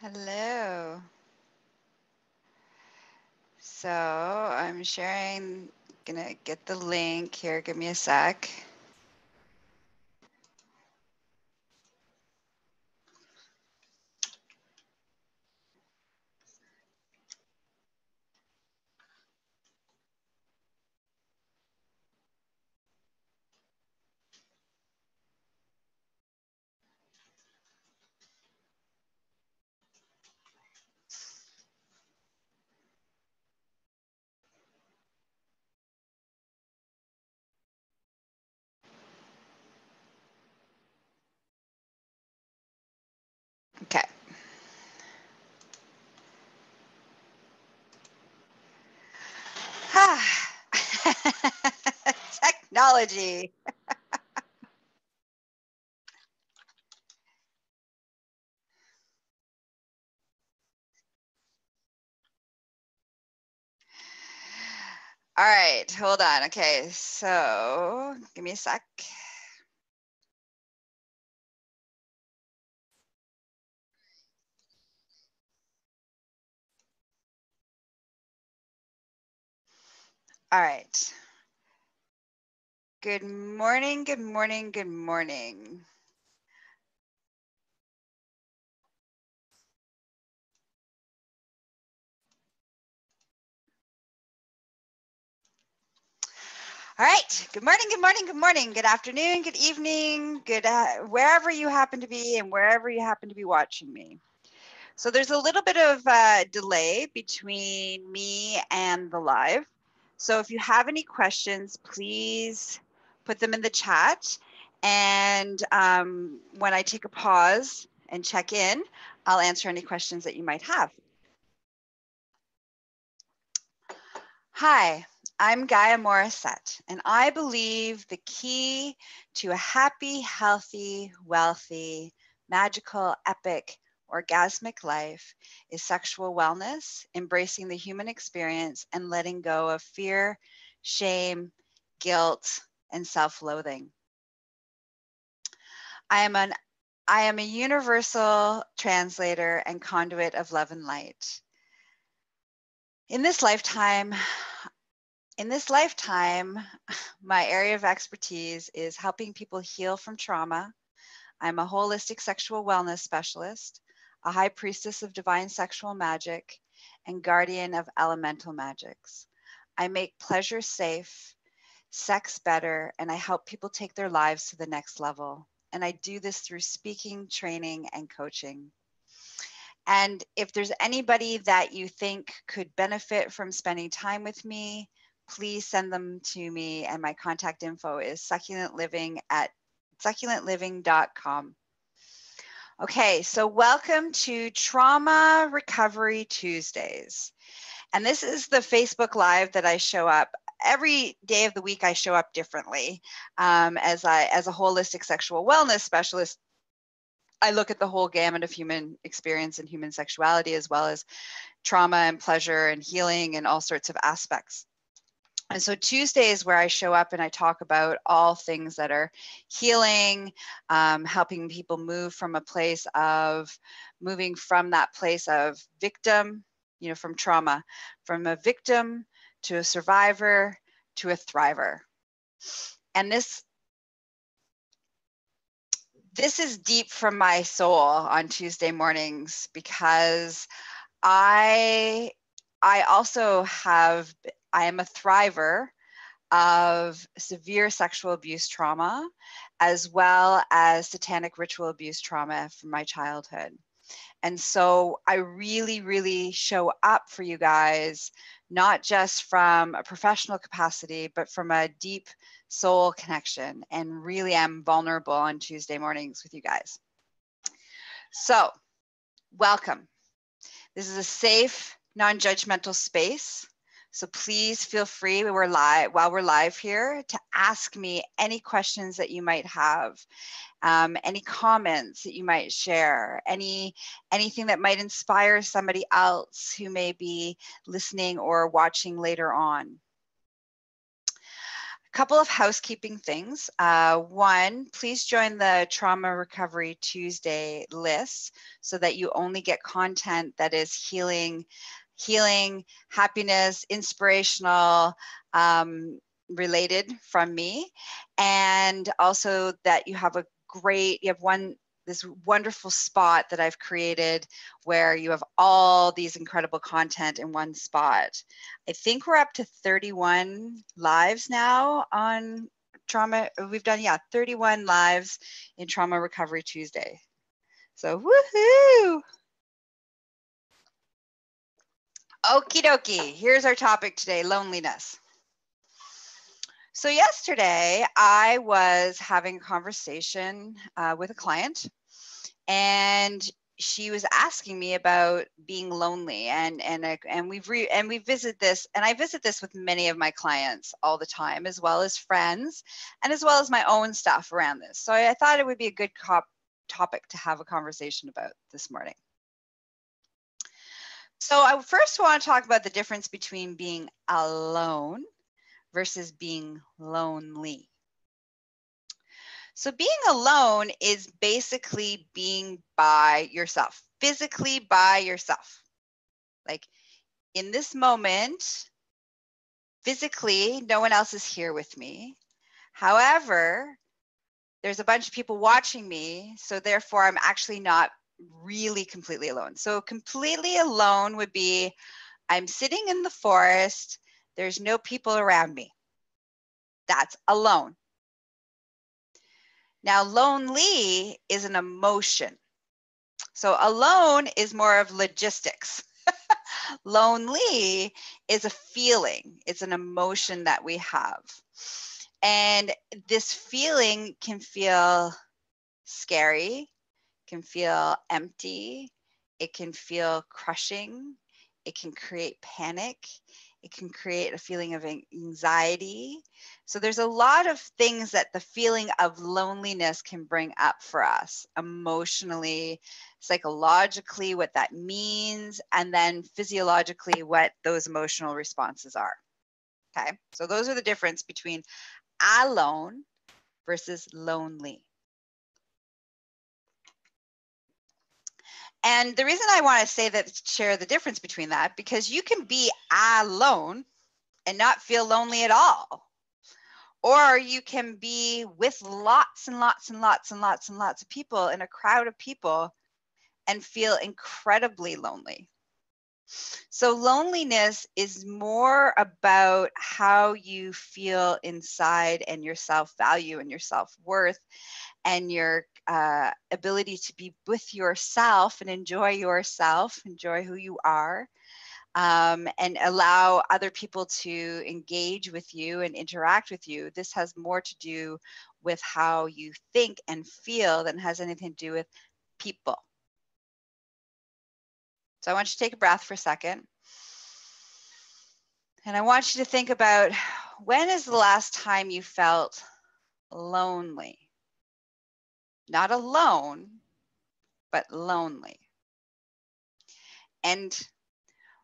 Hello. So I'm sharing, gonna get the link here. Give me a sec. Okay. Technology. All right, hold on. Okay, so give me a sec. All right. Good morning, good morning, good morning. All right. Good morning, good morning, good morning, good afternoon, good evening, good wherever you happen to be and wherever you happen to be watching me. So there's a little bit of delay between me and the live. So if you have any questions, please put them in the chat. And when I take a pause and check in, I'll answer any questions that you might have. Hi, I'm Gaia Morissette, and I believe the key to a happy, healthy, wealthy, magical, epic, orgasmic life is sexual wellness, embracing the human experience, and letting go of fear, shame, guilt, and self-loathing. I am an I am a universal translator and conduit of love and light. In this lifetime, In this lifetime, my area of expertise is helping people heal from trauma. I'm a holistic sexual wellness specialist, a high priestess of divine sexual magic, and guardian of elemental magics. I make pleasure safe, sex better, and I help people take their lives to the next level. And I do this through speaking, training, and coaching. And if there's anybody that you think could benefit from spending time with me, please send them to me. And my contact info is succulentliving.com. Okay, so welcome to Trauma Recovery Tuesdays. And this is the Facebook Live that I show up every day of the week. I show up differently as a holistic sexual wellness specialist. I look at the whole gamut of human experience and human sexuality, as well as trauma and pleasure and healing and all sorts of aspects. And so Tuesday is where I show up and I talk about all things that are healing, helping people move from a place of moving from that place of victim, from trauma, from a victim to a survivor to a thriver. And this is deep from my soul on Tuesday mornings because I also I am a thriver of severe sexual abuse trauma as well as satanic ritual abuse trauma from my childhood. And so I really, really show up for you guys, not just from a professional capacity, but from a deep soul connection, and really am vulnerable on Tuesday mornings with you guys. So, welcome. This is a safe, non-judgmental space. So please feel free while we're live here to ask me any questions that you might have, any comments that you might share, anything that might inspire somebody else who may be listening or watching later on. couple of housekeeping things. One, please join the Trauma Recovery Tuesday list so that you only get content that is healing, happiness, inspirational, related from me. And also that you have this wonderful spot that I've created where you have all these incredible content in one spot. I think we're up to 31 lives now on trauma. We've done, 31 lives in Trauma Recovery Tuesday. So woohoo! Okie dokie, here's our topic today, loneliness. So yesterday I was having a conversation with a client, and she was asking me about being lonely, and we visit this, and I visit this with many of my clients all the time, as well as friends, and as well as my own stuff around this. So I thought it would be a good topic to have a conversation about this morning. So I first want to talk about the difference between being alone versus being lonely. So being alone is basically being by yourself, physically by yourself. Like in this moment, physically, no one else is here with me. However, there's a bunch of people watching me, so therefore I'm actually not really completely alone. So completely alone would be I'm sitting in the forest, there's no people around me. That's alone. Now, lonely is an emotion. So alone is more of logistics. Lonely is a feeling. It's an emotion that we have. And this feeling can feel scary, can feel empty, it can feel crushing, it can create panic, it can create a feeling of anxiety. So there's a lot of things that the feeling of loneliness can bring up for us emotionally, psychologically, what that means, and then physiologically, what those emotional responses are. Okay, so those are the difference between alone versus lonely. And the reason I want to say that, share the difference between that, because you can be alone and not feel lonely at all. Or you can be with lots and lots and lots and lots and lots of people in a crowd of people and feel incredibly lonely. So loneliness is more about how you feel inside and your self-value and your self-worth and your ability to be with yourself and enjoy yourself, enjoy who you are, and allow other people to engage with you and interact with you. This has more to do with how you think and feel than has anything to do with people. So I want you to take a breath for a second. And I want you to think about, when is the last time you felt lonely? Not alone, but lonely. And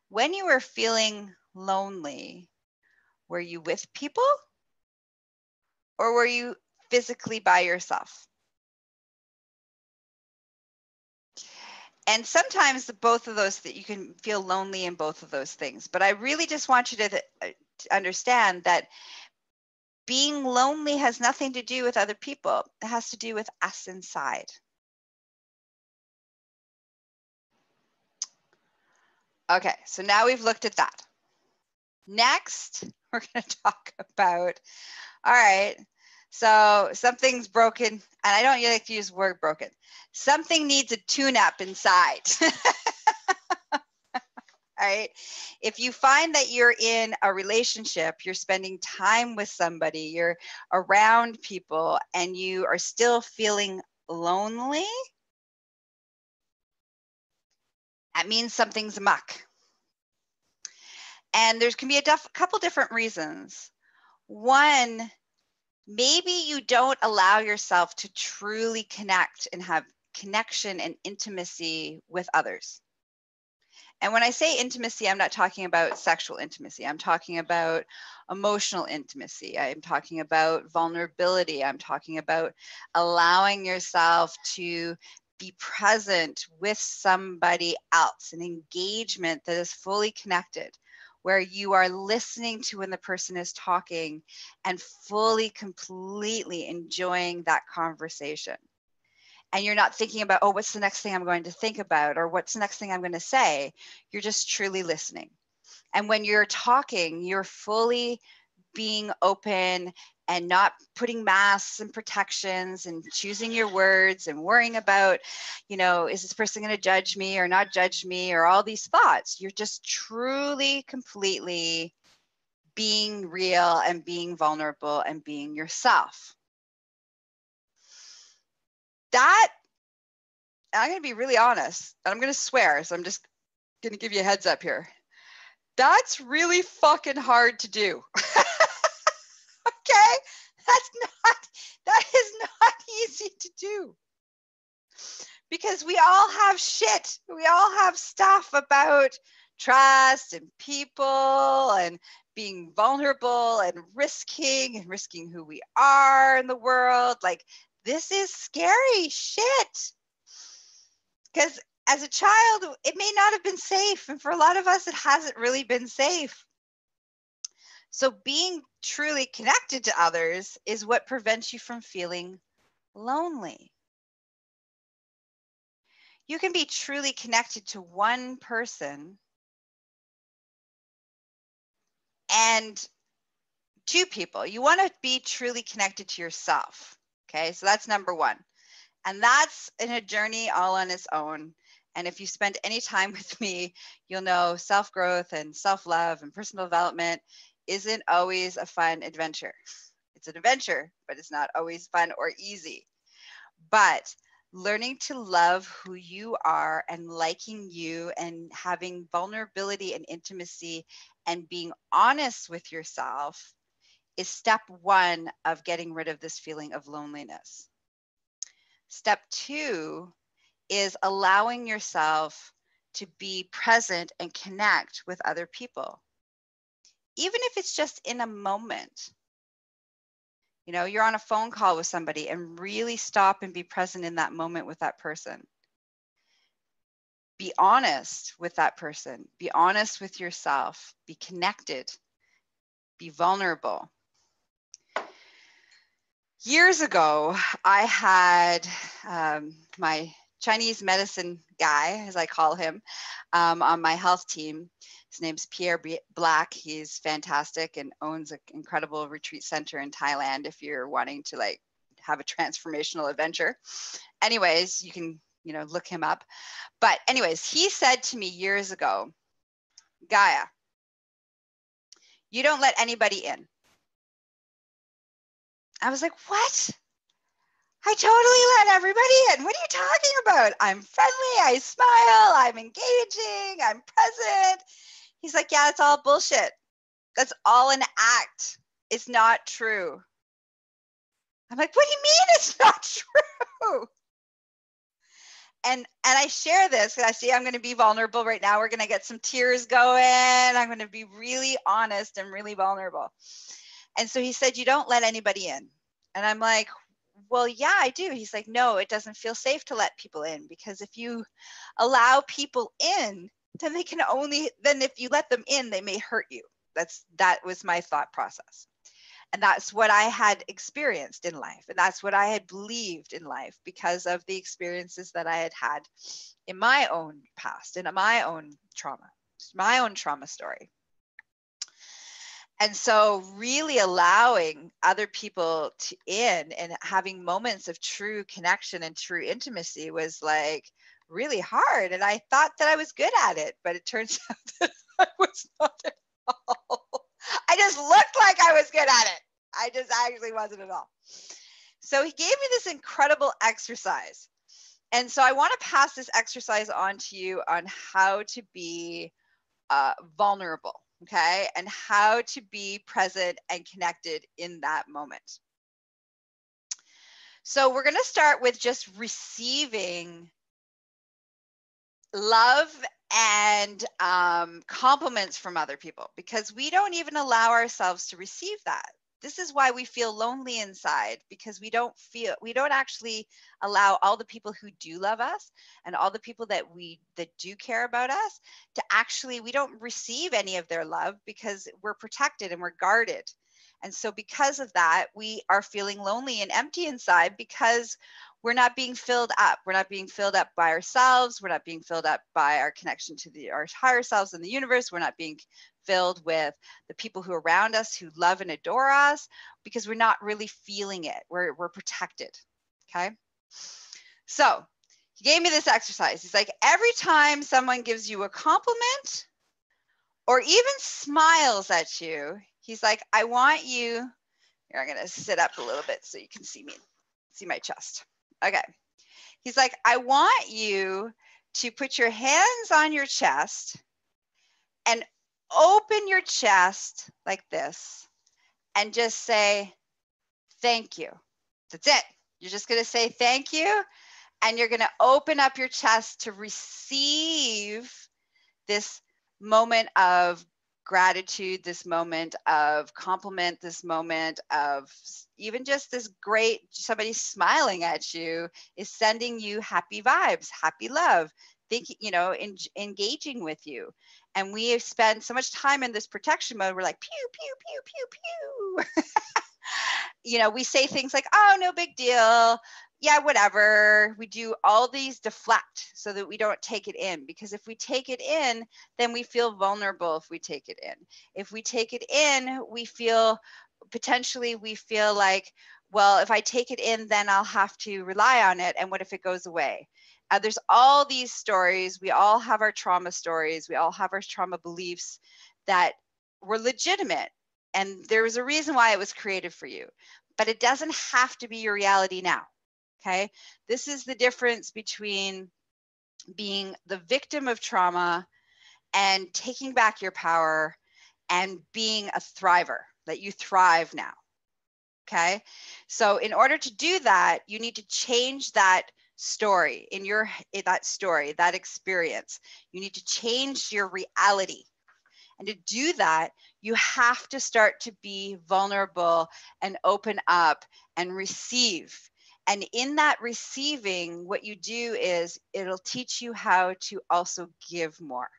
when you were feeling lonely, were you with people or were you physically by yourself? And sometimes both of those, that you can feel lonely in both of those things. But I really just want you to understand that being lonely has nothing to do with other people. It has to do with us inside. Okay, so now we've looked at that. Next, we're going to talk about, all right, so something's broken, and I don't like to use the word broken. Something needs a tune-up inside. All right. If you find that you're in a relationship, you're spending time with somebody, you're around people, and you are still feeling lonely, that means something's amok. And there can be a couple different reasons. One, maybe you don't allow yourself to truly connect and have connection and intimacy with others. And when I say intimacy, I'm not talking about sexual intimacy. I'm talking about emotional intimacy. I'm talking about vulnerability. I'm talking about allowing yourself to be present with somebody else, an engagement that is fully connected, where you are listening to when the person is talking and fully, completely enjoying that conversation. And you're not thinking about, oh, what's the next thing I'm going to think about, or what's the next thing I'm going to say. You're just truly listening. And when you're talking, you're fully being open and not putting masks and protections and choosing your words and worrying about, is this person going to judge me or not judge me, or all these thoughts. You're just truly, completely being real and being vulnerable and being yourself. That, I'm going to be really honest, and I'm going to swear, so I'm just going to give you a heads up here. That's really fucking hard to do. Okay? That is not easy to do. Because we all have shit. We all have stuff about trust and people and being vulnerable and risking who we are in the world. Like, this is scary shit. Because as a child, it may not have been safe. And for a lot of us, it hasn't really been safe. So being truly connected to others is what prevents you from feeling lonely. You can be truly connected to one person and two people. You want to be truly connected to yourself. Okay, so that's number one. And that's in a journey all on its own. And if you spend any time with me, you'll know self-growth and self-love and personal development isn't always a fun adventure. It's an adventure, but it's not always fun or easy. But learning to love who you are and liking you and having vulnerability and intimacy and being honest with yourself is step one of getting rid of this feeling of loneliness. Step two is allowing yourself to be present and connect with other people, even if it's just in a moment. You're on a phone call with somebody and really stop and be present in that moment with that person. Be honest with that person. Be honest with yourself. Be connected. Be vulnerable. Years ago, I had my Chinese medicine guy, as I call him, on my health team. His name's Pierre Black. He's fantastic and owns an incredible retreat center in Thailand if you're wanting to have a transformational adventure. Anyways, you can, look him up. But anyways, he said to me years ago, Gaia, you don't let anybody in. I was like, what? I totally let everybody in. What are you talking about? I'm friendly. I smile. I'm engaging. I'm present. He's like, yeah, it's all bullshit. That's all an act. It's not true. I'm like, what do you mean it's not true? And I share this because I see I'm going to be vulnerable right now. We're going to get some tears going. I'm going to be really honest and really vulnerable. And so he said, you don't let anybody in. And I'm like, well, yeah, I do. He's like, no, it doesn't feel safe to let people in, because if you allow people in, then then if you let them in, they may hurt you. That was my thought process. And that's what I had experienced in life. And that's what I had believed in life because of the experiences that I had had in my own past and in my own trauma story. And so really allowing other people in and having moments of true connection and true intimacy was really hard. And I thought that I was good at it, but it turns out that I was not at all. I just looked like I was good at it. I just actually wasn't at all. So he gave me this incredible exercise. And so I want to pass this exercise on to you on how to be vulnerable. Okay, and how to be present and connected in that moment. So we're going to start with just receiving love and compliments from other people, because we don't even allow ourselves to receive that. This is why we feel lonely inside, because we don't actually allow all the people who do love us and all the people that do care about us to actually, we don't receive any of their love because we're protected and we're guarded. And so because of that, we are feeling lonely and empty inside, because we're not being filled up. We're not being filled up by ourselves. We're not being filled up by our connection to our higher selves in the universe. We're not being filled with the people who are around us who love and adore us, because we're not really feeling it. We're protected. Okay. So he gave me this exercise. He's like, every time someone gives you a compliment or even smiles at you, he's like, I want you, here, I'm going to sit up a little bit so you can see me, see my chest. Okay. He's like, I want you to put your hands on your chest and open your chest like this and just say, thank you. That's it. You're just going to say thank you. And you're going to open up your chest to receive this moment of gratitude, this moment of compliment, this moment of even just this great, somebody smiling at you is sending you happy vibes, happy love, engaging with you. And we have spent so much time in this protection mode. We're like, pew, pew, pew, pew, pew. We say things like, oh, no big deal. Yeah, whatever. We do all these deflect so that we don't take it in, because if we take it in, then we feel vulnerable. If we take it in, we feel like, well, if I take it in, then I'll have to rely on it. And what if it goes away? There's all these stories. We all have our trauma stories. We all have our trauma beliefs that were legitimate. And there was a reason why it was created for you, but it doesn't have to be your reality now. Okay. This is the difference between being the victim of trauma and taking back your power and being a thriver, that you thrive now. Okay. So in order to do that, you need to change that story that experience. You need to change your reality. And to do that, you have to start to be vulnerable and open up and receive. And in that receiving, what you do is it'll teach you how to also give more.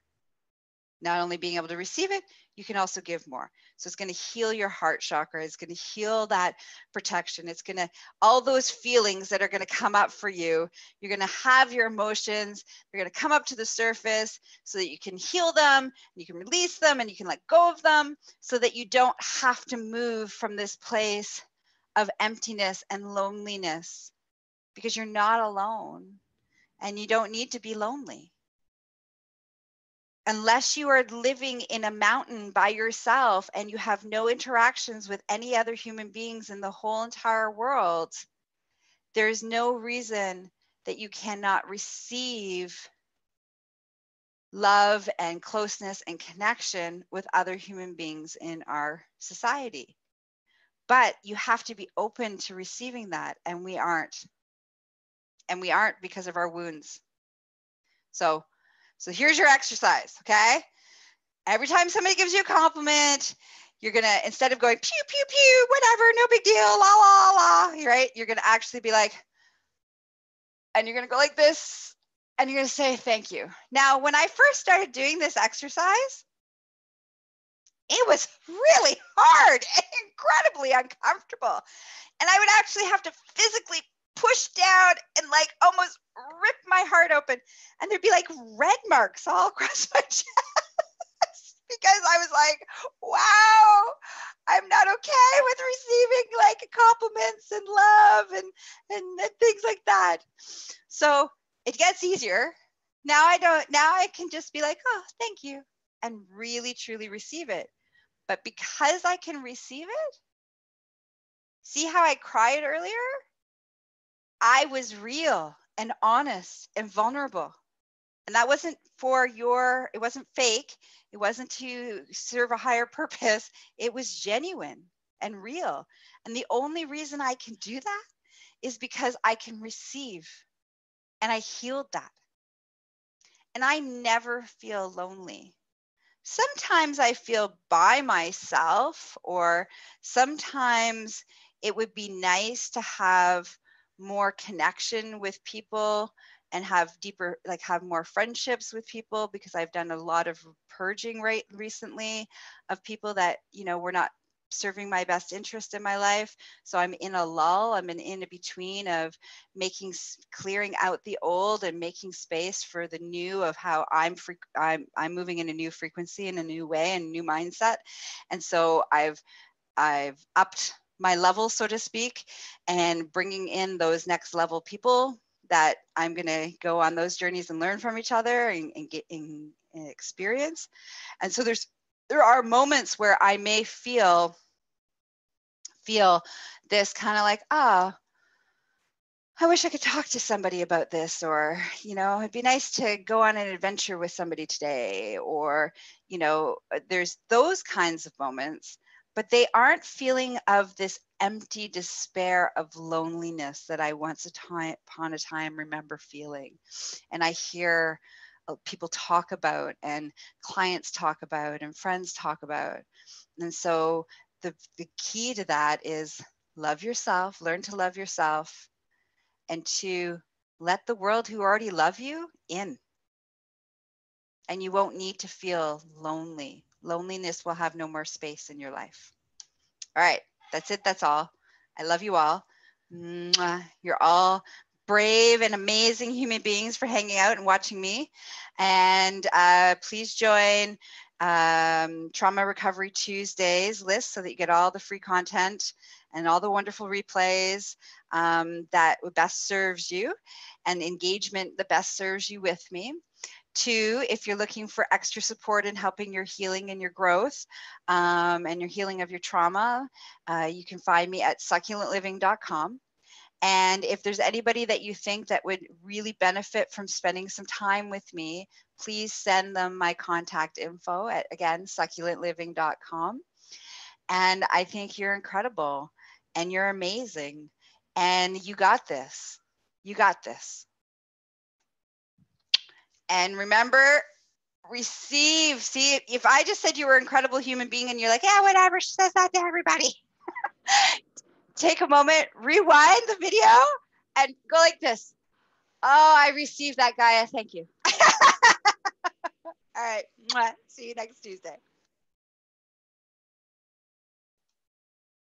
Not only being able to receive it, you can also give more. So it's going to heal your heart chakra. It's going to heal that protection. It's going to, all those feelings that are going to come up for you, you're going to have your emotions, they're going to come up to the surface so that you can heal them, you can release them, and you can let go of them, so that you don't have to move from this place of emptiness and loneliness, because you're not alone and you don't need to be lonely. Unless you are living in a mountain by yourself and you have no interactions with any other human beings in the whole entire world, there's no reason that you cannot receive love and closeness and connection with other human beings in our society. But you have to be open to receiving that, and we aren't. And we aren't because of our wounds. So here's your exercise, okay? Every time somebody gives you a compliment, you're going to, instead of going, pew, pew, pew, whatever, no big deal, la, la, la, right? You're going to actually be like, and you're going to go like this, and you're going to say, thank you. Now, when I first started doing this exercise, it was really hard and incredibly uncomfortable. And I would actually have to physically push down and like almost rip my heart open. And there'd be like red marks all across my chest. Because I was like, wow, I'm not okay with receiving like compliments and love and things like that. So it gets easier. Now I can just be like, oh, thank you, and really truly receive it. But because I can receive it, see how I cried earlier? I was real and honest and vulnerable. And that wasn't it wasn't fake. It wasn't to serve a higher purpose. It was genuine and real. And the only reason I can do that is because I can receive. And I healed that. and I never feel lonely. Sometimes I feel by myself, or sometimes it would be nice to have more connection with people and have deeper, like have more friendships with people, because I've done a lot of purging recently of people that, were not serving my best interest in my life. So I'm in a lull, I'm in a between of clearing out the old and making space for the new, of how I'm moving in a new frequency, in a new way, and new mindset. And so I've upped my level, so to speak, and bringing in those next level people that I'm going to go on those journeys and learn from each other and get in experience. And so there are moments where I may feel this kind of like, I wish I could talk to somebody about this, or, it'd be nice to go on an adventure with somebody today, or, there's those kinds of moments, but they aren't feeling of this empty despair of loneliness that I once upon a time remember feeling. And I hear people talk about, and clients talk about, and friends talk about. And so the key to that is love yourself, learn to love yourself, and to let the world who already love you in. And you won't need to feel lonely. Loneliness will have no more space in your life. All right, that's it. That's all. I love you all. Mwah. You're all brave and amazing human beings for hanging out and watching me. And please join Trauma Recovery Tuesdays list so that you get all the free content and all the wonderful replays that best serves you, and engagement that best serves you with me. 2, if you're looking for extra support in helping your healing and your growth and your healing of your trauma, you can find me at succulentliving.com. And if there's anybody that you think that would really benefit from spending some time with me, please send them my contact info at, again, succulentliving.com. And I think you're incredible and you're amazing and you got this. You got this. And remember, receive. See, if I just said you were an incredible human being and you're like, yeah, whatever, she says that to everybody. Take a moment, rewind the video, and go like this. Oh, I received that, Gaia. Thank you. All right. See you next Tuesday.